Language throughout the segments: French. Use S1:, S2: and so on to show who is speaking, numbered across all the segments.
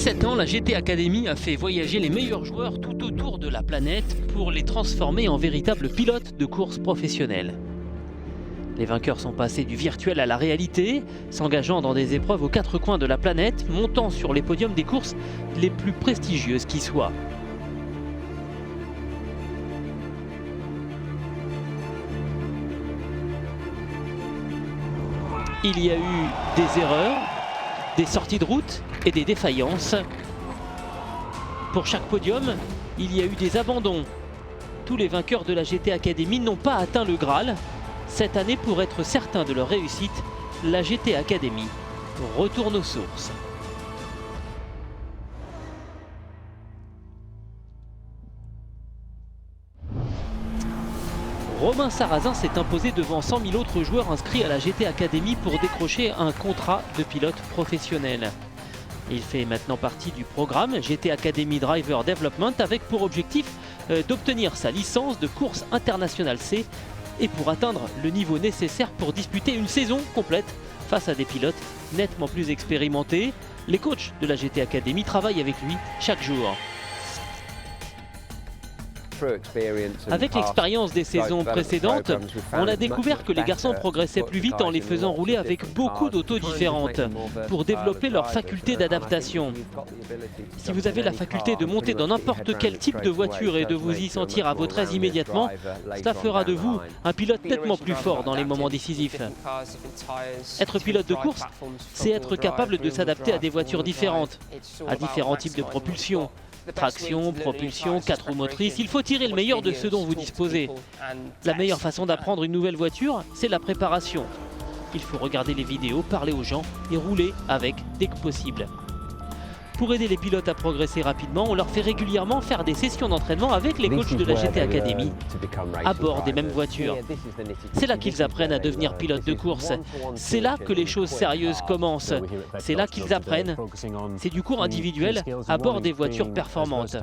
S1: 7 ans, la GT Academy a fait voyager les meilleurs joueurs tout autour de la planète pour les transformer en véritables pilotes de course professionnels. Les vainqueurs sont passés du virtuel à la réalité, s'engageant dans des épreuves aux quatre coins de la planète, montant sur les podiums des courses les plus prestigieuses qui soient. Il y a eu des erreurs, des sorties de route et des défaillances. Pour chaque podium, il y a eu des abandons. Tous les vainqueurs de la GT Academy n'ont pas atteint le Graal. Cette année, pour être certain de leur réussite, la GT Academy retourne aux sources. Romain Sarrazin s'est imposé devant 100 000 autres joueurs inscrits à la GT Academy pour décrocher un contrat de pilote professionnel. Il fait maintenant partie du programme GT Academy Driver Development avec pour objectif d'obtenir sa licence de course internationale C et pour atteindre le niveau nécessaire pour disputer une saison complète face à des pilotes nettement plus expérimentés. Les coachs de la GT Academy travaillent avec lui chaque jour. Avec l'expérience des saisons précédentes, on a découvert que les garçons progressaient plus vite en les faisant rouler avec beaucoup d'autos différentes pour développer leur faculté d'adaptation. Si vous avez la faculté de monter dans n'importe quel type de voiture et de vous y sentir à votre aise immédiatement, cela fera de vous un pilote nettement plus fort dans les moments décisifs. Être pilote de course, c'est être capable de s'adapter à des voitures différentes, à différents types de propulsion. Traction, propulsion, 4 roues motrices, il faut tirer le meilleur de ce dont vous disposez. La meilleure façon d'apprendre une nouvelle voiture, c'est la préparation. Il faut regarder les vidéos, parler aux gens et rouler avec dès que possible. Pour aider les pilotes à progresser rapidement, on leur fait régulièrement faire des sessions d'entraînement avec les coachs de la GT Academy à bord des mêmes voitures. C'est là qu'ils apprennent à devenir pilotes de course. C'est là que les choses sérieuses commencent. C'est là qu'ils apprennent. C'est du cours individuel à bord des voitures performantes.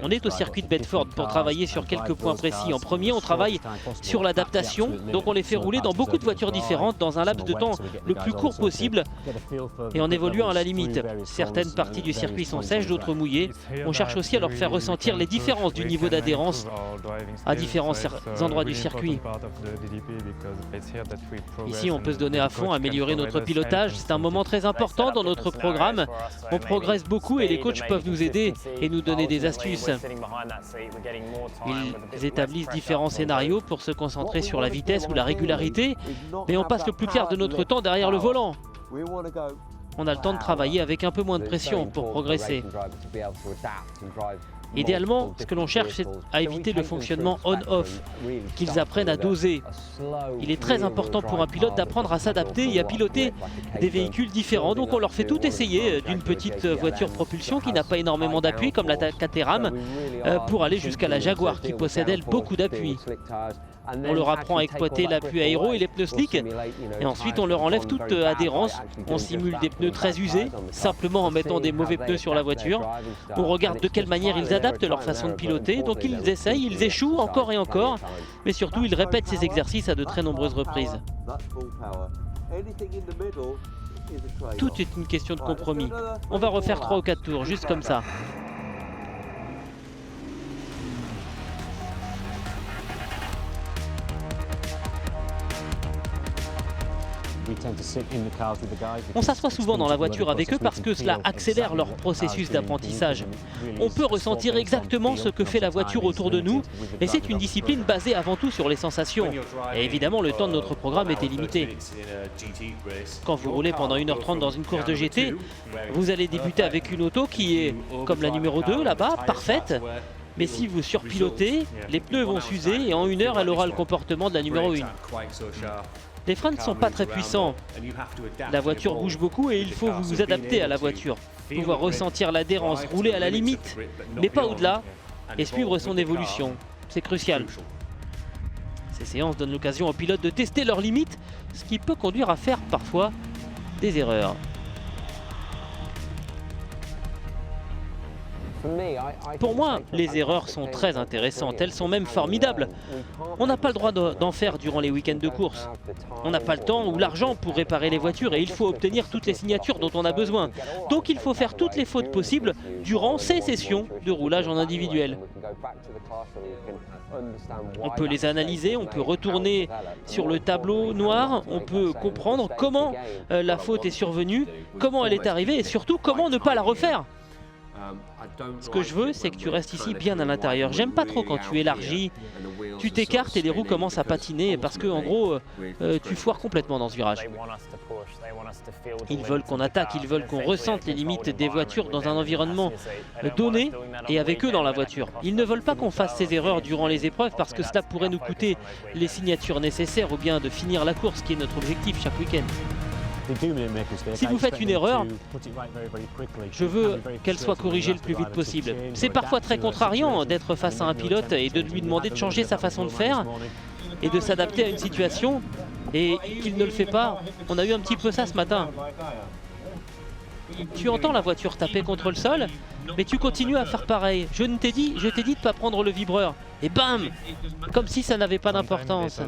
S1: On est au circuit de Bedford pour travailler sur quelques points précis. En premier, on travaille sur l'adaptation. Donc on les fait rouler dans beaucoup de voitures différentes dans un laps de temps le plus court possible et en évoluant à la limite. Certaines parties du circuit sont sèches, d'autres mouillées. On cherche aussi à leur faire ressentir les différences du niveau d'adhérence à différents endroits du circuit. Ici, on peut se donner à fond, améliorer notre pilotage. C'est un moment très important dans notre programme. On progresse beaucoup et les coachs peuvent nous aider et nous donner des astuces. Ils établissent différents scénarios pour se concentrer sur la vitesse ou la régularité, mais on passe le plus clair de notre temps derrière le volant. On a le temps de travailler avec un peu moins de pression pour progresser. Idéalement, ce que l'on cherche, c'est à éviter le fonctionnement on-off, qu'ils apprennent à doser. Il est très important pour un pilote d'apprendre à s'adapter et à piloter des véhicules différents. Donc on leur fait tout essayer, d'une petite voiture propulsion qui n'a pas énormément d'appui, comme la Caterham, pour aller jusqu'à la Jaguar, qui possède elle beaucoup d'appui. On leur apprend à exploiter l'appui aéro et les pneus slick, et ensuite on leur enlève toute adhérence. On simule des pneus très usés, simplement en mettant des mauvais pneus sur la voiture. On regarde de quelle manière ils adaptent leur façon de piloter, donc ils essayent, ils échouent encore et encore, mais surtout ils répètent ces exercices à de très nombreuses reprises. Tout est une question de compromis. On va refaire 3 ou 4 tours, juste comme ça. On s'assoit souvent dans la voiture avec eux parce que cela accélère leur processus d'apprentissage. On peut ressentir exactement ce que fait la voiture autour de nous et c'est une discipline basée avant tout sur les sensations. Et évidemment, le temps de notre programme était limité. Quand vous roulez pendant 1h30 dans une course de GT, vous allez débuter avec une auto qui est, comme la numéro 2 là-bas, parfaite. Mais si vous surpilotez, les pneus vont s'user et en 1 heure, elle aura le comportement de la numéro 1. Les freins ne sont pas très puissants. La voiture bouge beaucoup et il faut vous adapter à la voiture. Pouvoir ressentir l'adhérence, rouler à la limite, mais pas au-delà, et suivre son évolution. C'est crucial. Ces séances donnent l'occasion aux pilotes de tester leurs limites, ce qui peut conduire à faire parfois des erreurs. Pour moi, les erreurs sont très intéressantes, elles sont même formidables. On n'a pas le droit d'en faire durant les week-ends de course. On n'a pas le temps ou l'argent pour réparer les voitures et il faut obtenir toutes les signatures dont on a besoin. Donc il faut faire toutes les fautes possibles durant ces sessions de roulage en individuel. On peut les analyser, on peut retourner sur le tableau noir, on peut comprendre comment la faute est survenue, comment elle est arrivée et surtout comment ne pas la refaire. Ce que je veux, c'est que tu restes ici bien à l'intérieur. J'aime pas trop quand tu élargis, tu t'écartes et les roues commencent à patiner parce que en gros, tu foires complètement dans ce virage. Ils veulent qu'on attaque, ils veulent qu'on ressente les limites des voitures dans un environnement donné et avec eux dans la voiture. Ils ne veulent pas qu'on fasse ces erreurs durant les épreuves parce que cela pourrait nous coûter les signatures nécessaires ou bien de finir la course qui est notre objectif chaque week-end. Si vous faites une erreur, je veux qu'elle soit corrigée le plus vite possible. C'est parfois très contrariant d'être face à un pilote et de lui demander de changer sa façon de faire et de s'adapter à une situation et qu'il ne le fait pas. On a eu un petit peu ça ce matin. Tu entends la voiture taper contre le sol, mais tu continues à faire pareil. Je t'ai dit de ne pas prendre le vibreur. Et bam! Comme si ça n'avait pas d'importance.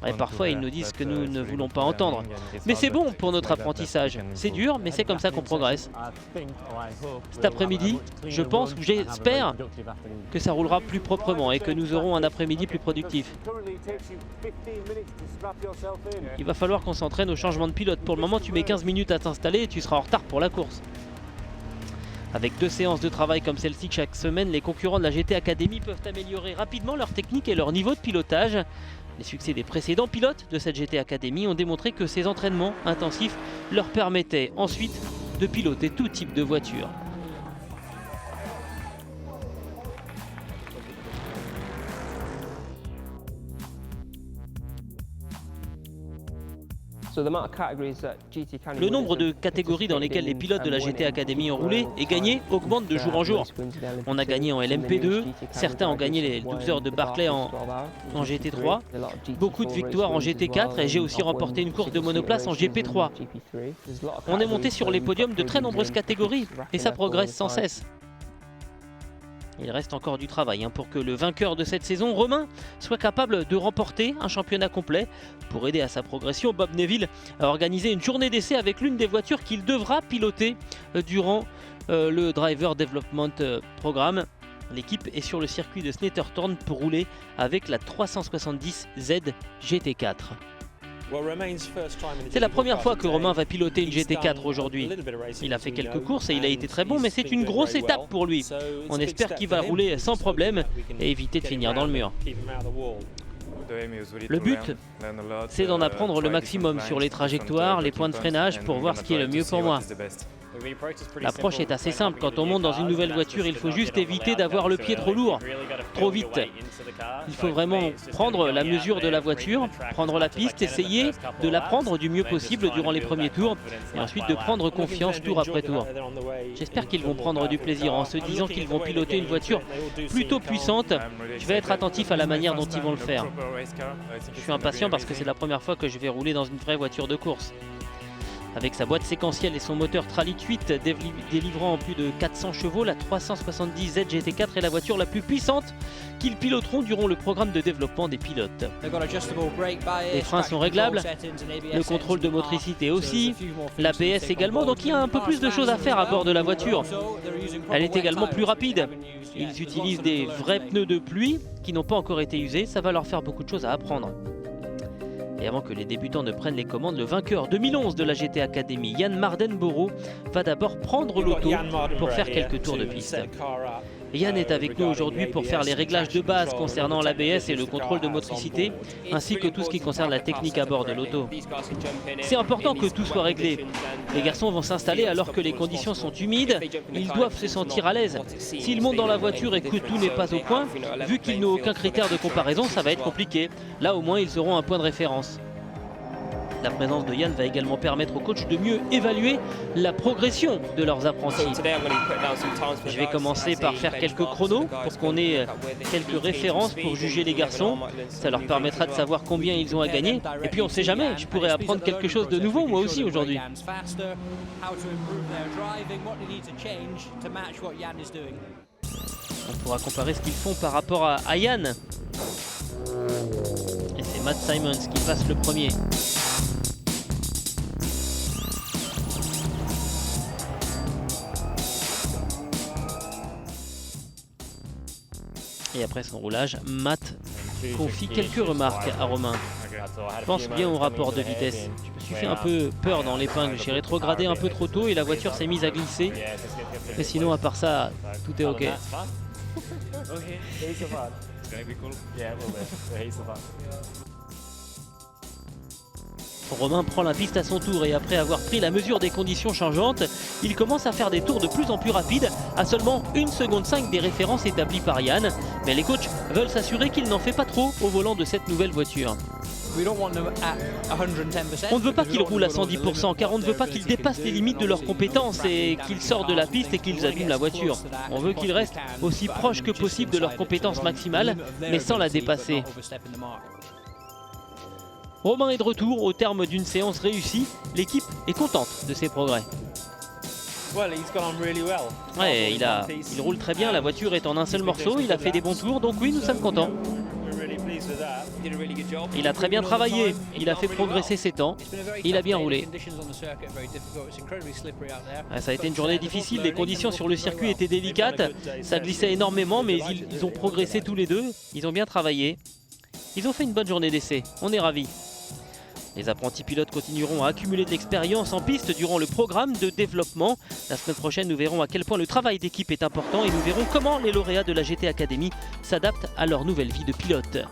S1: Et parfois ils nous disent que nous ne voulons pas entendre. Mais c'est bon pour notre apprentissage. C'est dur, mais c'est comme ça qu'on progresse. Cet après-midi, je pense ou j'espère que ça roulera plus proprement et que nous aurons un après-midi plus productif. Il va falloir qu'on s'entraîne au changement de pilote. Pour le moment, tu mets 15 minutes à t'installer et tu seras en retard pour la course. Avec 2 séances de travail comme celle-ci chaque semaine, les concurrents de la GT Academy peuvent améliorer rapidement leur technique et leur niveau de pilotage. Les succès des précédents pilotes de cette GT Academy ont démontré que ces entraînements intensifs leur permettaient ensuite de piloter tout type de voiture. Le nombre de catégories dans lesquelles les pilotes de la GT Academy ont roulé et gagné augmente de jour en jour. On a gagné en LMP2, certains ont gagné les 12 heures de Barclay en GT3, beaucoup de victoires en GT4 et j'ai aussi remporté une course de monoplace en GP3. On est monté sur les podiums de très nombreuses catégories et ça progresse sans cesse. Il reste encore du travail pour que le vainqueur de cette saison, Romain, soit capable de remporter un championnat complet. Pour aider à sa progression, Bob Neville a organisé une journée d'essai avec l'une des voitures qu'il devra piloter durant le Driver Development Programme. L'équipe est sur le circuit de Snetterton pour rouler avec la 370Z GT4. C'est la première fois que Romain va piloter une GT4 aujourd'hui. Il a fait quelques courses et il a été très bon, mais c'est une grosse étape pour lui. On espère qu'il va rouler sans problème et éviter de finir dans le mur. Le but, c'est d'en apprendre le maximum sur les trajectoires, les points de freinage pour voir ce qui est le mieux pour moi. L'approche est assez simple, quand on monte dans une nouvelle voiture, il faut juste éviter d'avoir le pied trop lourd, trop vite. Il faut vraiment prendre la mesure de la voiture, prendre la piste, essayer de la prendre du mieux possible durant les premiers tours et ensuite de prendre confiance tour après tour. J'espère qu'ils vont prendre du plaisir en se disant qu'ils vont piloter une voiture plutôt puissante. Je vais être attentif à la manière dont ils vont le faire. Je suis impatient parce que c'est la première fois que je vais rouler dans une vraie voiture de course. Avec sa boîte séquentielle et son moteur Tralight 8 délivrant plus de 400 chevaux, la 370Z GT4 est la voiture la plus puissante qu'ils piloteront durant le programme de développement des pilotes. Les freins sont réglables, le contrôle de motricité aussi, l'ABS également, donc il y a un peu plus de choses à faire à bord de la voiture. Elle est également plus rapide. Ils utilisent des vrais pneus de pluie qui n'ont pas encore été usés, ça va leur faire beaucoup de choses à apprendre. Et avant que les débutants ne prennent les commandes, le vainqueur 2011 de la GT Academy, Jan Mardenborough, va d'abord prendre l'auto pour faire quelques tours de piste. Yann est avec nous aujourd'hui pour faire les réglages de base concernant l'ABS et le contrôle de motricité, ainsi que tout ce qui concerne la technique à bord de l'auto. C'est important que tout soit réglé. Les garçons vont s'installer alors que les conditions sont humides, ils doivent se sentir à l'aise. S'ils montent dans la voiture et que tout n'est pas au point, vu qu'ils n'ont aucun critère de comparaison, ça va être compliqué. Là au moins ils auront un point de référence. La présence de Yann va également permettre aux coachs de mieux évaluer la progression de leurs apprentis. Je vais commencer par faire quelques chronos pour qu'on ait quelques références pour juger les garçons. Ça leur permettra de savoir combien ils ont à gagner. Et puis on ne sait jamais, je pourrais apprendre quelque chose de nouveau moi aussi aujourd'hui. On pourra comparer ce qu'ils font par rapport à Yann. Et c'est Matt Simons qui passe le premier. Et après son roulage, Matt confie quelques remarques à Romain. Pense bien au rapport de vitesse. Je me suis fait un peu peur dans l'épingle. J'ai rétrogradé un peu trop tôt et la voiture s'est mise à glisser. Mais sinon, à part ça, tout est ok. Romain prend la piste à son tour et après avoir pris la mesure des conditions changeantes, il commence à faire des tours de plus en plus rapides à seulement 1,5 seconde des références établies par Yann. Mais les coachs veulent s'assurer qu'il n'en fait pas trop au volant de cette nouvelle voiture. On ne veut pas qu'ils roulent à 110% car on ne veut pas qu'ils dépassent les limites de leurs compétences et qu'ils sortent de la piste et qu'ils abîment la voiture. On veut qu'ils restent aussi proches que possible de leur compétence maximale mais sans la dépasser. Romain est de retour au terme d'une séance réussie. L'équipe est contente de ses progrès. Ouais, il roule très bien, la voiture est en un seul morceau, il a fait des bons tours, donc oui, nous sommes contents. Il a très bien travaillé, il a fait progresser ses temps, il a bien roulé. Ça a été une journée difficile, les conditions sur le circuit étaient délicates, ça glissait énormément, mais ils ont progressé tous les deux, ils ont bien travaillé. Ils ont fait une bonne journée d'essai, on est ravis. Les apprentis pilotes continueront à accumuler de l'expérience en piste durant le programme de développement. La semaine prochaine, nous verrons à quel point le travail d'équipe est important et nous verrons comment les lauréats de la GT Academy s'adaptent à leur nouvelle vie de pilote.